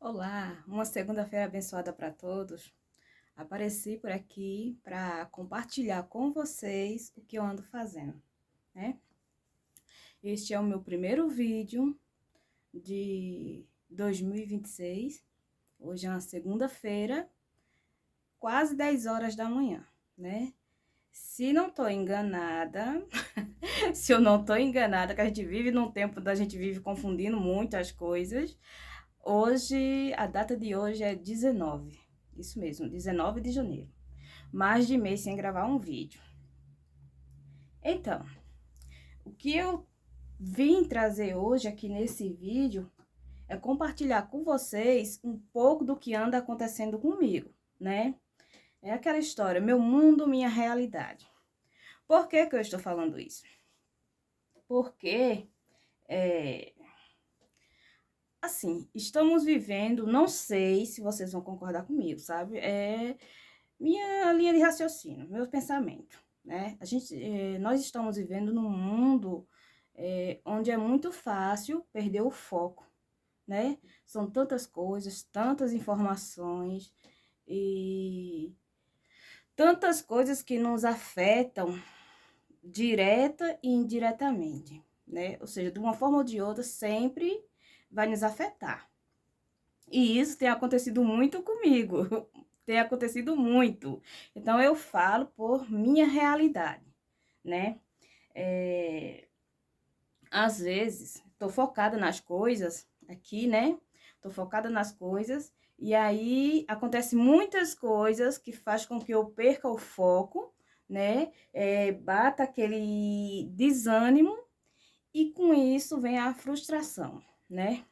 Olá, uma segunda-feira abençoada para todos. Apareci por aqui para compartilhar com vocês o que eu ando fazendo, né? Este é o meu primeiro vídeo de 2026. Hoje é uma segunda-feira, quase 10 horas da manhã, né? Se não tô enganada, se eu não tô enganada, que a gente vive num tempo da gente vive confundindo muito as coisas. Hoje, a data de hoje é 19, isso mesmo, 19 de janeiro. Mais de mês sem gravar um vídeo. Então, o que eu vim trazer hoje aqui nesse vídeo é compartilhar com vocês um pouco do que anda acontecendo comigo, né? É aquela história, meu mundo, minha realidade. Por que que eu estou falando isso? Porque, assim, estamos vivendo, não sei se vocês vão concordar comigo, sabe? Minha linha de raciocínio, meu pensamento, né? Nós estamos vivendo num mundo onde é muito fácil perder o foco, né? São tantas coisas, tantas informações e tantas coisas que nos afetam direta e indiretamente, né? Ou seja, de uma forma ou de outra, sempre vai nos afetar. E isso tem acontecido muito comigo, tem acontecido muito. Então, eu falo por minha realidade, né? Às vezes, tô focada nas coisas aqui, né? Tô focada nas coisas, e aí acontece muitas coisas que faz com que eu perca o foco, né? Bata aquele desânimo, e com isso vem a frustração, né?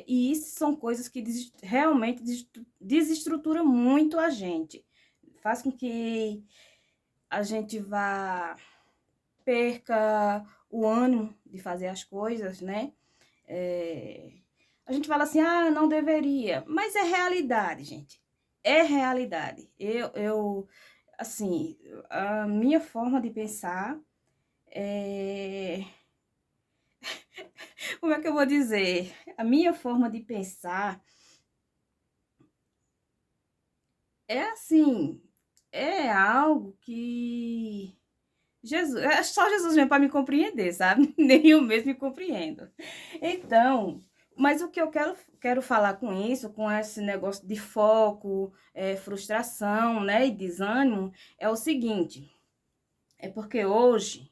E isso são coisas que realmente desestruturam muito a gente. Faz com que a gente perca o ânimo de fazer as coisas, né? A gente fala assim, ah, não deveria. Mas é realidade, gente. É realidade. Assim, a minha forma de pensar é... Como é que eu vou dizer? A minha forma de pensar é assim, é algo que Jesus, é só Jesus mesmo para me compreender, sabe? Nem eu mesmo me compreendo. Então, mas o que eu quero falar com isso, com esse negócio de foco, frustração, né, e desânimo, é o seguinte, é porque hoje,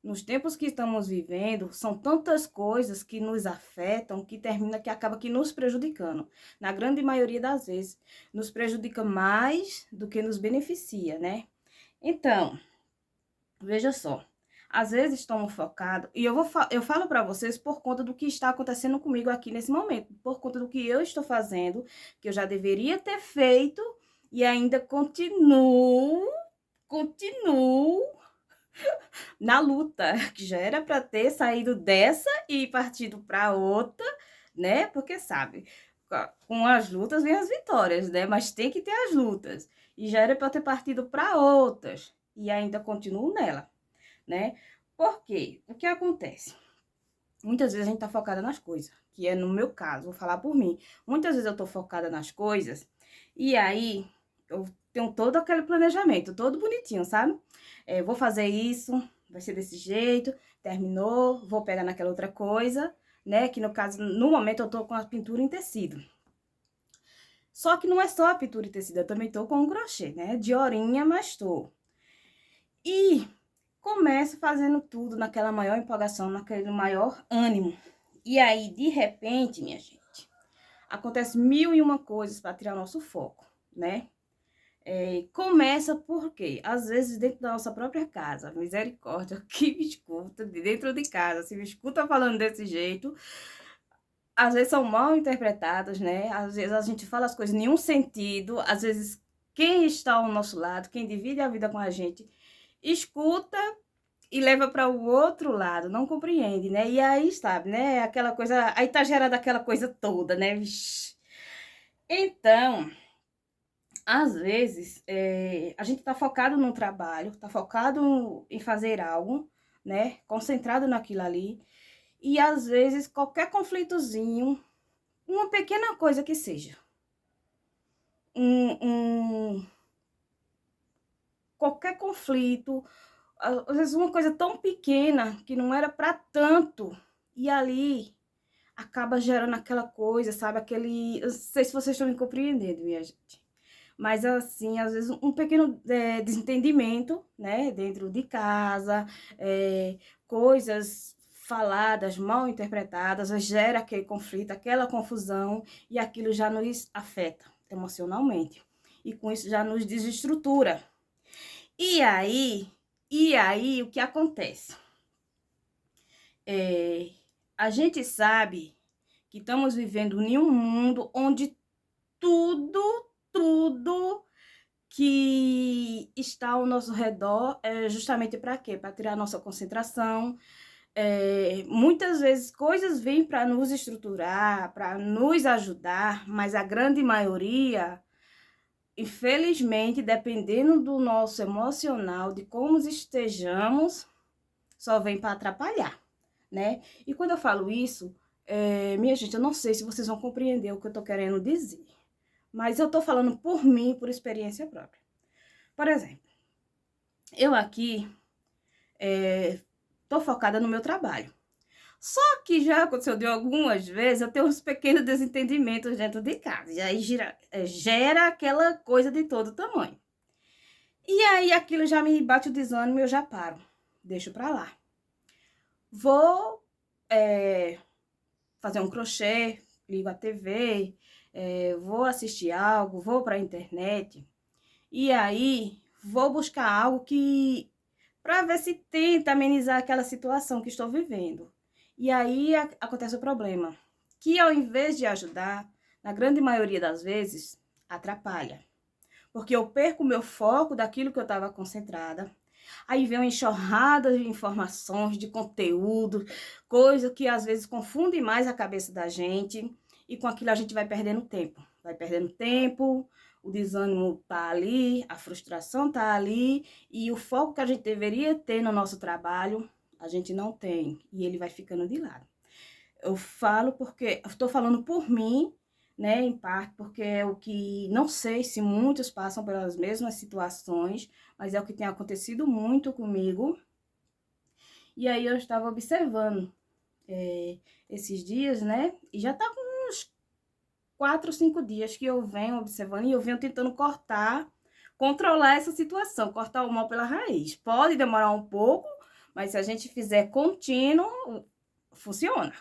nos tempos que estamos vivendo, são tantas coisas que nos afetam, que acaba que nos prejudicando. Na grande maioria das vezes, nos prejudica mais do que nos beneficia, né? Então, veja só, às vezes estamos focados, e eu falo para vocês por conta do que está acontecendo comigo aqui nesse momento, por conta do que eu estou fazendo, que eu já deveria ter feito, e ainda continuo na luta, que já era para ter saído dessa e partido para outra, né? Porque sabe, com as lutas vem as vitórias, né? Mas tem que ter as lutas. E já era para ter partido para outras, e ainda continuo nela, né? Por quê? O que acontece? Muitas vezes a gente tá focada nas coisas, que é no meu caso, vou falar por mim. Muitas vezes eu tô focada nas coisas, e aí eu tenho todo aquele planejamento, todo bonitinho, sabe? Vou fazer isso, vai ser desse jeito, terminou, vou pegar naquela outra coisa, né? Que no caso, no momento eu tô com a pintura em tecido. Só que não é só a pintura em tecido, eu também tô com o crochê, né? De horinha, mas tô. E começo fazendo tudo naquela maior empolgação, naquele maior ânimo. E aí, de repente, minha gente, acontece mil e uma coisas para tirar nosso foco, né? Começa porque, às vezes, dentro da nossa própria casa, misericórdia, que me escuta de dentro de casa, se me escuta falando desse jeito, às vezes são mal interpretadas, né? Às vezes a gente fala as coisas em nenhum sentido, às vezes quem está ao nosso lado, quem divide a vida com a gente, escuta e leva para o outro lado, não compreende, né? E aí, sabe, né? Aquela coisa, aí tá gerada aquela coisa toda, né? Vixe. Então, às vezes, a gente tá focado no trabalho, tá focado em fazer algo, né? Concentrado naquilo ali. E às vezes, qualquer conflitozinho uma pequena coisa que seja, um, um qualquer conflito, às vezes uma coisa tão pequena que não era para tanto, e ali acaba gerando aquela coisa, sabe? Aquele. Eu não sei se vocês estão me compreendendo, minha gente. Mas, assim, às vezes um pequeno desentendimento, né? Dentro de casa, coisas faladas, mal interpretadas, gera aquele conflito, aquela confusão, e aquilo já nos afeta emocionalmente. E com isso já nos desestrutura. E aí, o que acontece? A gente sabe que estamos vivendo em um mundo onde tudo que está ao nosso redor é justamente para quê? Para tirar a nossa concentração. Muitas vezes coisas vêm para nos estruturar, para nos ajudar, mas a grande maioria, infelizmente, dependendo do nosso emocional, de como estejamos, só vem para atrapalhar, né? E quando eu falo isso, minha gente, eu não sei se vocês vão compreender o que eu tô querendo dizer, mas eu tô falando por mim, por experiência própria. Por exemplo, eu aqui tô focada no meu trabalho. Só que já aconteceu de algumas vezes eu tenho uns pequenos desentendimentos dentro de casa. E aí gera aquela coisa de todo tamanho. E aí aquilo já me bate o desânimo e eu já paro. Deixo pra lá. Vou fazer um crochê, ligo a TV, vou assistir algo, vou para a internet. E aí vou buscar algo que para ver se tenta amenizar aquela situação que estou vivendo. E aí acontece o problema, que ao invés de ajudar, na grande maioria das vezes, atrapalha. Porque eu perco o meu foco daquilo que eu estava concentrada. Aí vem uma enxurrada de informações, de conteúdo, coisa que às vezes confunde mais a cabeça da gente. E com aquilo a gente vai perdendo tempo. Vai perdendo tempo, o desânimo tá ali, a frustração tá ali. E o foco que a gente deveria ter no nosso trabalho, a gente não tem. E ele vai ficando de lado. Eu falo porque, eu estou falando por mim, né, em parte, porque é o que, não sei se muitos passam pelas mesmas situações, mas é o que tem acontecido muito comigo. E aí eu estava observando esses dias, né, e já tá com uns 4 ou 5 dias que eu venho observando e eu venho tentando controlar essa situação, cortar o mal pela raiz. Pode demorar um pouco, mas se a gente fizer contínuo, funciona,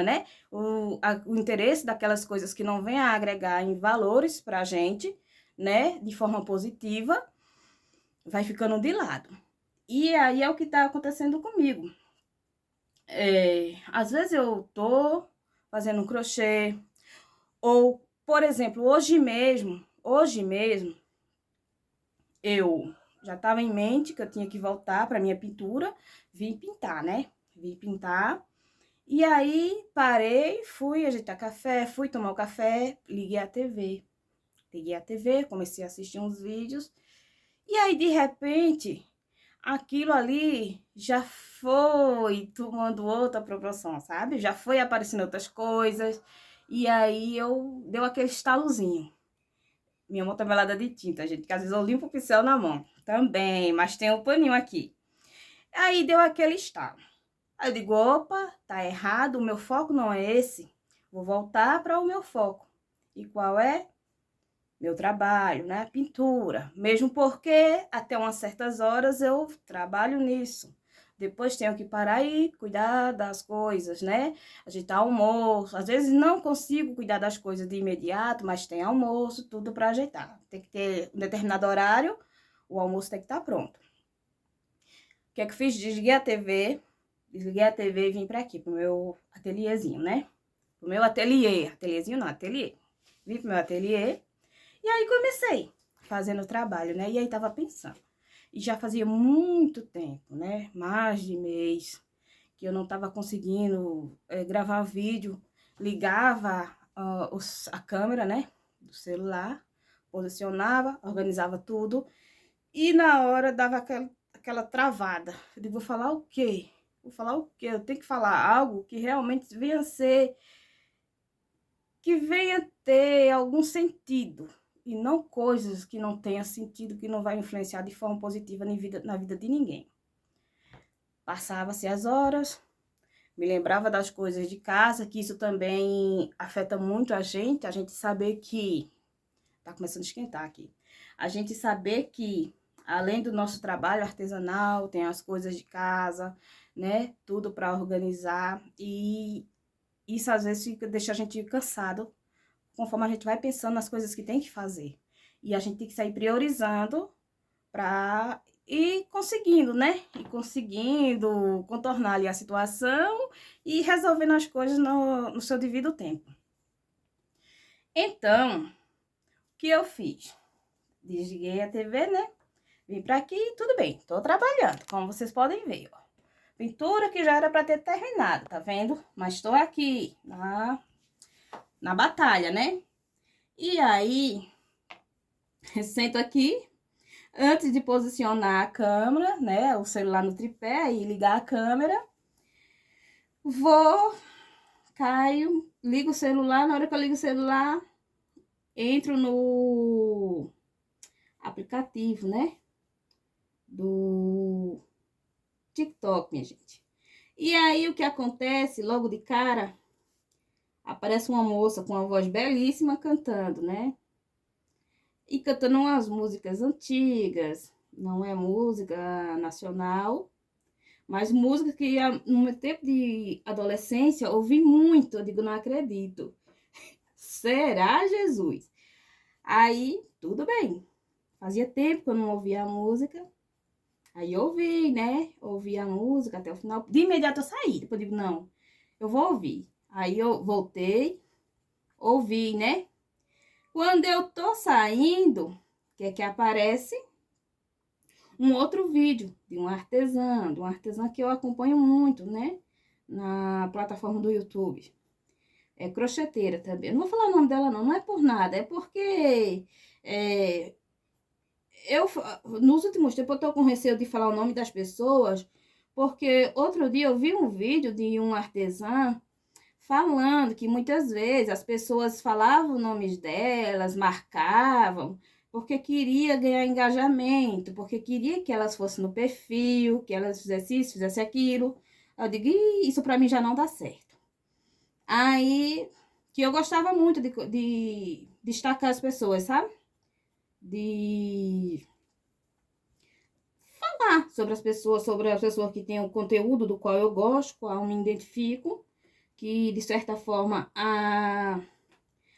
né? O interesse daquelas coisas que não vêm a agregar em valores pra gente, né? De forma positiva, vai ficando de lado. E aí é o que tá acontecendo comigo. Às vezes eu tô fazendo um crochê, ou, por exemplo, hoje mesmo, eu já estava em mente que eu tinha que voltar para minha pintura, vim pintar, né? Vim pintar. E aí parei, fui ajeitar café, fui tomar o café, liguei a TV. Liguei a TV, comecei a assistir uns vídeos. E aí, de repente, aquilo ali já foi tomando outra proporção, sabe? Já foi aparecendo outras coisas. E aí deu aquele estalozinho. Minha mão tá melada de tinta, gente, que às vezes eu limpo o pincel na mão. Também, mas tem um paninho aqui. Aí deu aquele estalo. Aí eu digo, opa, tá errado, o meu foco não é esse. Vou voltar para o meu foco. E qual é? Meu trabalho, né? Pintura. Mesmo porque até umas certas horas eu trabalho nisso. Depois tenho que parar e cuidar das coisas, né? Ajeitar almoço. Às vezes não consigo cuidar das coisas de imediato, mas tem almoço, tudo para ajeitar. Tem que ter um determinado horário, o almoço tem que estar pronto. O que é que eu fiz? Desliguei a TV e vim para aqui, pro meu ateliêzinho, né? Pro meu ateliêzinho não, ateliê. Vim pro meu ateliê e aí comecei fazendo o trabalho, né? E aí tava pensando. E já fazia muito tempo, né? Mais de mês que eu não tava conseguindo gravar vídeo. Ligava a câmera, né? Do celular, posicionava, organizava tudo. E na hora dava aquela travada. Eu digo, vou falar o quê? Vou falar o quê? Eu tenho que falar algo que realmente venha a ser que venha ter algum sentido e não coisas que não tenham sentido, que não vai influenciar de forma positiva na vida de ninguém. Passava-se as horas, me lembrava das coisas de casa, que isso também afeta muito a gente saber que tá começando a esquentar aqui. A gente saber que, além do nosso trabalho artesanal, tem as coisas de casa, né? Tudo para organizar. E isso às vezes deixa a gente cansado, conforme a gente vai pensando nas coisas que tem que fazer. E a gente tem que sair priorizando para ir conseguindo, né? E conseguindo contornar ali a situação e resolvendo as coisas no seu devido tempo. Então, o que eu fiz? Desliguei a TV, né? Vim pra aqui, tudo bem, tô trabalhando, como vocês podem ver, ó. Pintura que já era pra ter terminado, tá vendo? Mas tô aqui na batalha, né? E aí, sento aqui, antes de posicionar a câmera, né? O celular no tripé e ligar a câmera, vou, caio, ligo o celular, na hora que eu ligo o celular, entro no aplicativo, né? Do TikTok, minha gente. E aí, o que acontece, logo de cara, aparece uma moça com uma voz belíssima cantando, né? E cantando umas músicas antigas, não é música nacional, mas música que no meu tempo de adolescência ouvi muito, eu digo, não acredito. Será, Jesus? Aí, tudo bem. Fazia tempo que eu não ouvia a música. Aí eu ouvi, né? Ouvi a música até o final. De imediato eu saí. Depois eu digo, não, eu vou ouvir. Aí eu voltei, ouvi, né? Quando eu tô saindo, o que é que aparece? Um outro vídeo de uma artesã que eu acompanho muito, né? Na plataforma do YouTube. É crocheteira também. Eu não vou falar o nome dela, não. Não é por nada. É porque eu, nos últimos tempos, eu tô com receio de falar o nome das pessoas, porque outro dia eu vi um vídeo de um artesã falando que muitas vezes as pessoas falavam nomes delas, marcavam, porque queria ganhar engajamento, porque queria que elas fossem no perfil, que elas fizessem isso, fizessem aquilo. Eu digo, isso para mim já não dá certo. Aí, que eu gostava muito de destacar as pessoas, sabe? De falar sobre as pessoas que têm o conteúdo do qual eu gosto, qual eu me identifico, que de certa forma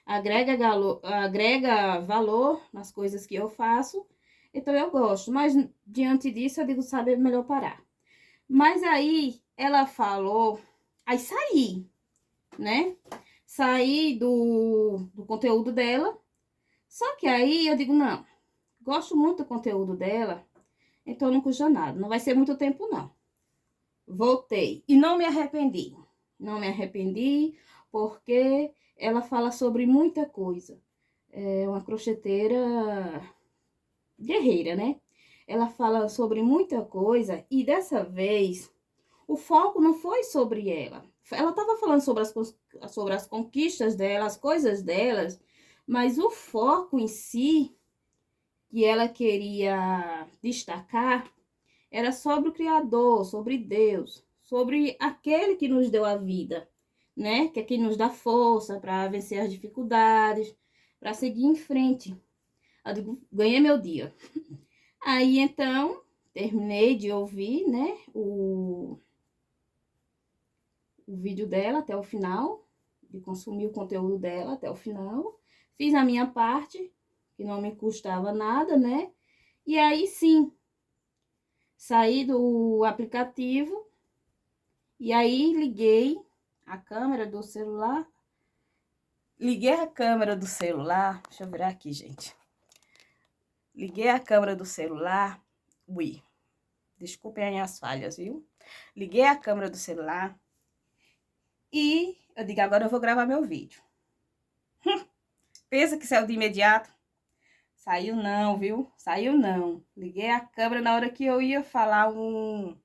agrega valor nas coisas que eu faço. Então eu gosto, mas diante disso eu digo, sabe, é melhor parar. Mas aí ela falou, aí saí, né? Saí do conteúdo dela, só que aí eu digo, não, gosto muito do conteúdo dela, então não custa nada, não vai ser muito tempo não. Voltei e não me arrependi. Não me arrependi porque ela fala sobre muita coisa. É uma crocheteira guerreira, né? Ela fala sobre muita coisa e dessa vez o foco não foi sobre ela. Ela estava falando sobre as conquistas dela, as coisas delas, mas o foco em si que ela queria destacar era sobre o Criador, sobre Deus, sobre aquele que nos deu a vida, né? Que é quem nos dá força para vencer as dificuldades, para seguir em frente. Eu digo, ganhei meu dia. Aí, então, terminei de ouvir, né, o vídeo dela até o final, de consumir o conteúdo dela até o final. Fiz a minha parte, que não me custava nada, né? E aí, sim, saí do aplicativo e aí liguei a câmera do celular. Liguei a câmera do celular. Deixa eu virar aqui, gente. Liguei a câmera do celular. Ui, desculpem as falhas, viu? Liguei a câmera do celular e eu digo, agora eu vou gravar meu vídeo. Pensa que saiu de imediato? Saiu não, viu? Saiu não. Liguei a câmera na hora que eu ia falar um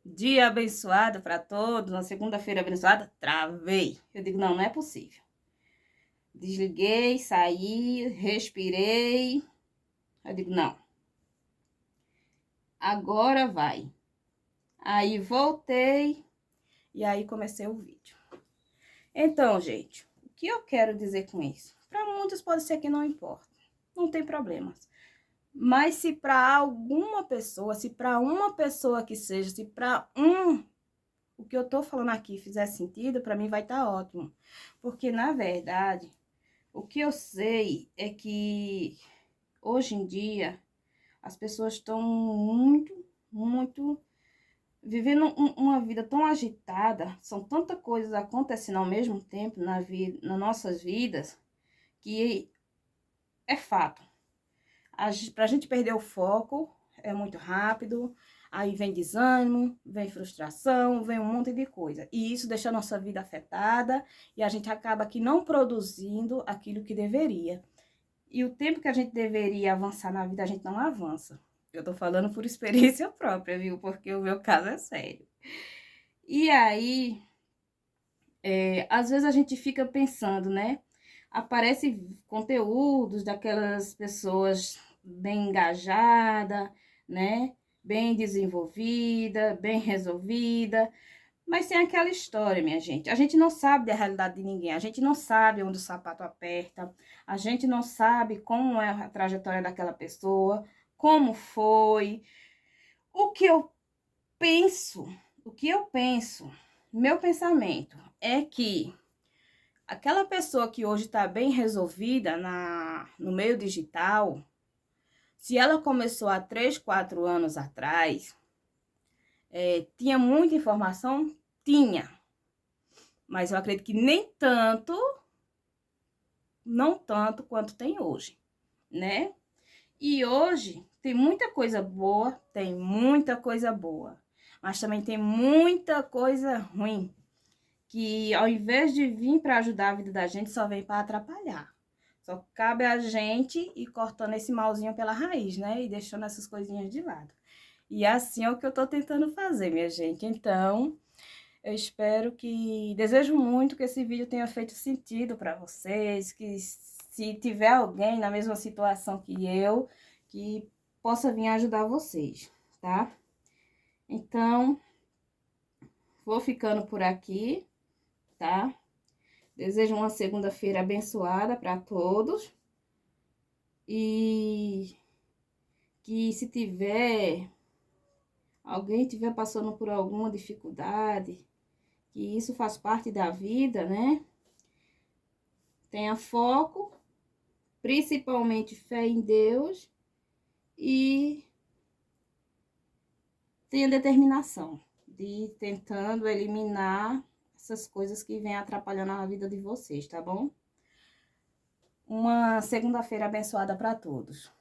dia abençoado para todos, uma segunda-feira abençoada, travei. Eu digo, não, não é possível. Desliguei, saí, respirei. Eu digo, não, agora vai. Aí voltei e aí comecei o vídeo. Então, gente, o que eu quero dizer com isso? Para muitos pode ser que não importa, não tem problemas. Mas se para alguma pessoa, se para uma pessoa que seja, se para o que eu tô falando aqui fizer sentido, para mim vai estar ótimo. Porque, na verdade, o que eu sei é que hoje em dia as pessoas estão muito vivendo uma vida tão agitada, são tantas coisas acontecendo ao mesmo tempo nas nossas vidas, que é fato. Pra gente perder o foco, é muito rápido, aí vem desânimo, vem frustração, vem um monte de coisa. E isso deixa a nossa vida afetada e a gente acaba aqui não produzindo aquilo que deveria. E o tempo que a gente deveria avançar na vida, a gente não avança. Eu tô falando por experiência própria, viu? Porque o meu caso é sério. E aí, às vezes a gente fica pensando, né? Aparece conteúdos daquelas pessoas bem engajadas, né? Bem desenvolvida, bem resolvida. Mas tem aquela história, minha gente. A gente não sabe da realidade de ninguém. A gente não sabe onde o sapato aperta. A gente não sabe como é a trajetória daquela pessoa, como foi. O que eu penso, meu pensamento é que aquela pessoa que hoje está bem resolvida no meio digital, se ela começou há 3, 4 anos atrás, tinha muita informação? Tinha. Mas eu acredito que nem tanto, não tanto quanto tem hoje, né? E hoje tem muita coisa boa, mas também tem muita coisa ruim, que ao invés de vir para ajudar a vida da gente, só vem para atrapalhar. Só cabe a gente ir cortando esse malzinho pela raiz, né? E deixando essas coisinhas de lado. E assim é o que eu tô tentando fazer, minha gente. Então, eu espero desejo muito que esse vídeo tenha feito sentido para vocês, que se tiver alguém na mesma situação que eu, que possa vir ajudar vocês, tá? Então, vou ficando por aqui, tá? Desejo uma segunda-feira abençoada para todos. E que se alguém tiver passando por alguma dificuldade, que isso faz parte da vida, né? Tenha foco, principalmente fé em Deus e tenha determinação de ir tentando eliminar essas coisas que vêm atrapalhando a vida de vocês, tá bom? Uma segunda-feira abençoada para todos.